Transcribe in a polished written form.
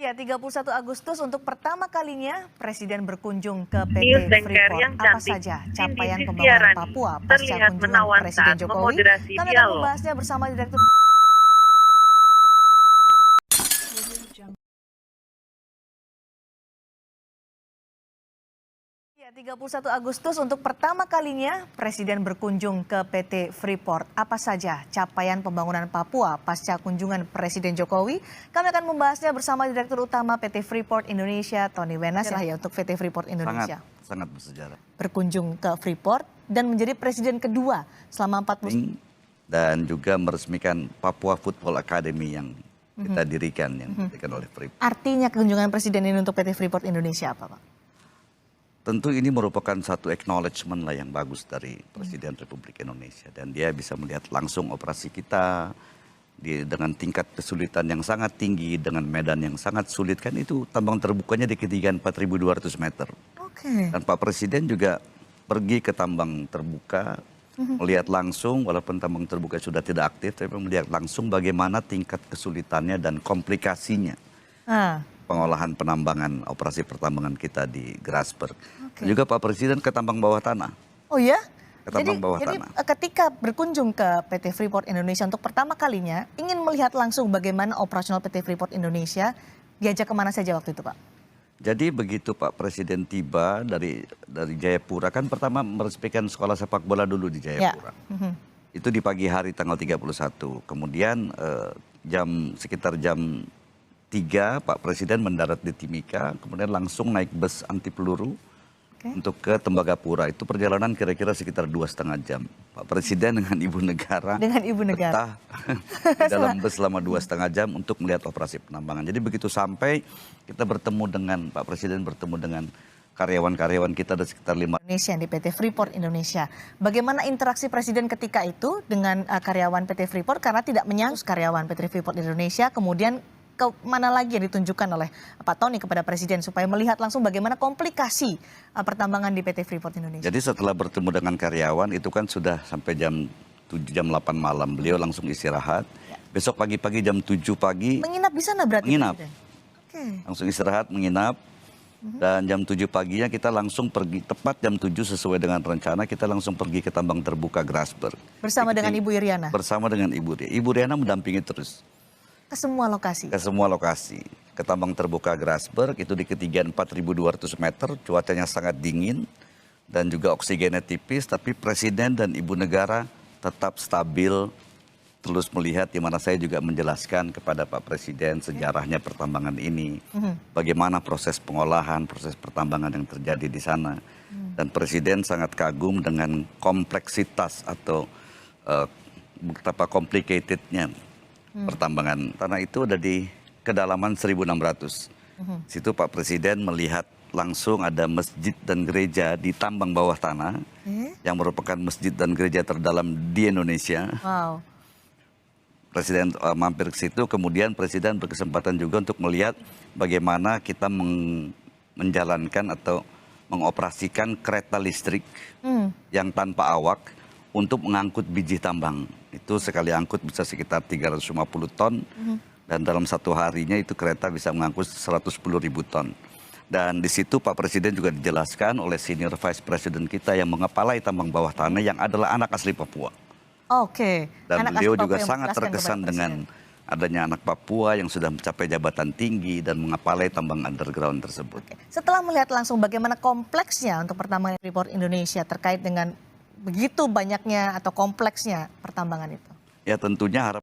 Ya, 31 Agustus untuk pertama kalinya Presiden berkunjung ke News PT Anchor Freeport. yang Apa cantik, saja Cindy capaian pembangunan Sistiarani, Papua pasca terlihat kunjungan menawan Presiden saat Jokowi? memoderasi Kami akan dialog. membahasnya bersama Direktur. Ya, 31 Agustus untuk pertama kalinya Presiden berkunjung ke PT Freeport. Apa saja capaian pembangunan Papua pasca kunjungan Presiden Jokowi? Kami akan membahasnya bersama Direktur Utama PT Freeport Indonesia, Tony Wenas, ya untuk PT Freeport Indonesia. Sangat bersejarah. Berkunjung ke Freeport dan menjadi presiden kedua selama 40 dan juga meresmikan Papua Football Academy yang kita dirikan, yang diberikan oleh Freeport. Artinya kunjungan presiden ini untuk PT Freeport Indonesia apa, Pak? Tentu ini merupakan satu acknowledgement lah yang bagus dari Presiden Republik Indonesia. Dan dia bisa melihat langsung operasi kita dengan tingkat kesulitan yang sangat tinggi, dengan medan yang sangat sulit. Kan itu tambang terbukanya di ketinggian 4.200 meter. Oke. Dan Pak Presiden juga pergi ke tambang terbuka, melihat langsung, walaupun tambang terbuka sudah tidak aktif, tapi melihat langsung bagaimana tingkat kesulitannya dan komplikasinya. Pengolahan penambangan, operasi pertambangan kita di Grasberg. Juga Pak Presiden ke tambang bawah tanah. Oh ya? Ke tambang bawah tanah. Jadi ketika berkunjung ke PT Freeport Indonesia untuk pertama kalinya, ingin melihat langsung bagaimana operasional PT Freeport Indonesia, diajak kemana saja waktu itu, Pak? Jadi begitu Pak Presiden tiba dari Jayapura, kan pertama meresmikan sekolah sepak bola dulu di Jayapura. Ya. Itu di pagi hari tanggal 31. Kemudian sekitar jam 3 Pak Presiden mendarat di Timika, kemudian langsung naik bus anti peluru untuk ke Tembagapura. Itu perjalanan kira-kira sekitar 2,5 jam. Pak Presiden dengan Ibu Negara, betah dalam bus selama 2,5 jam untuk melihat operasi penambangan. Jadi begitu sampai kita bertemu dengan Pak Presiden, bertemu dengan karyawan-karyawan kita ada sekitar 5 Indonesia di PT Freeport Indonesia. Bagaimana interaksi Presiden ketika itu dengan karyawan PT Freeport karena tidak menyangkut karyawan PT Freeport Indonesia, kemudian mana lagi yang ditunjukkan oleh Pak Tony kepada Presiden supaya melihat langsung bagaimana komplikasi pertambangan di PT Freeport Indonesia. Jadi setelah bertemu dengan karyawan itu kan sudah sampai jam 7, jam 8 malam. Beliau langsung istirahat. Ya. Besok pagi-pagi jam 7 pagi. Menginap di sana berarti? Menginap. Langsung istirahat, menginap. Dan jam 7 paginya kita langsung pergi, tepat jam 7 sesuai dengan rencana, kita langsung pergi ke tambang terbuka Grasberg. Bersama dengan Ibu Iriana? Bersama dengan Ibu Iriana. Ibu Iriana mendampingi terus. Ke semua lokasi? Ke semua lokasi. Ke tambang terbuka Grasberg, itu di ketinggian 4.200 meter, cuacanya sangat dingin, dan juga oksigennya tipis, tapi Presiden dan Ibu Negara tetap stabil, terus melihat di mana saya juga menjelaskan kepada Pak Presiden sejarahnya pertambangan ini, bagaimana proses pengolahan, proses pertambangan yang terjadi di sana. Dan Presiden sangat kagum dengan kompleksitas atau betapa complicatednya pertambangan. Tanah itu ada di kedalaman 1.600. Situ Pak Presiden melihat langsung ada masjid dan gereja di tambang bawah tanah, yang merupakan masjid dan gereja terdalam di Indonesia. Wow. Presiden mampir ke situ, kemudian Presiden berkesempatan juga untuk melihat bagaimana kita menjalankan atau mengoperasikan kereta listrik yang tanpa awak untuk mengangkut biji tambang. Itu sekali angkut bisa sekitar 350 ton, dan dalam satu harinya itu kereta bisa mengangkut 110.000 ton. Dan di situ Pak Presiden juga dijelaskan oleh senior vice president kita yang mengepalai tambang bawah tanah yang adalah anak asli Papua. Oke. Dan beliau juga sangat terkesan dengan adanya anak Papua yang sudah mencapai jabatan tinggi dan mengepalai tambang underground tersebut. Setelah melihat langsung bagaimana kompleksnya untuk pertambangan Freeport Indonesia terkait dengan begitu banyaknya atau kompleksnya pertambangan itu? Ya tentunya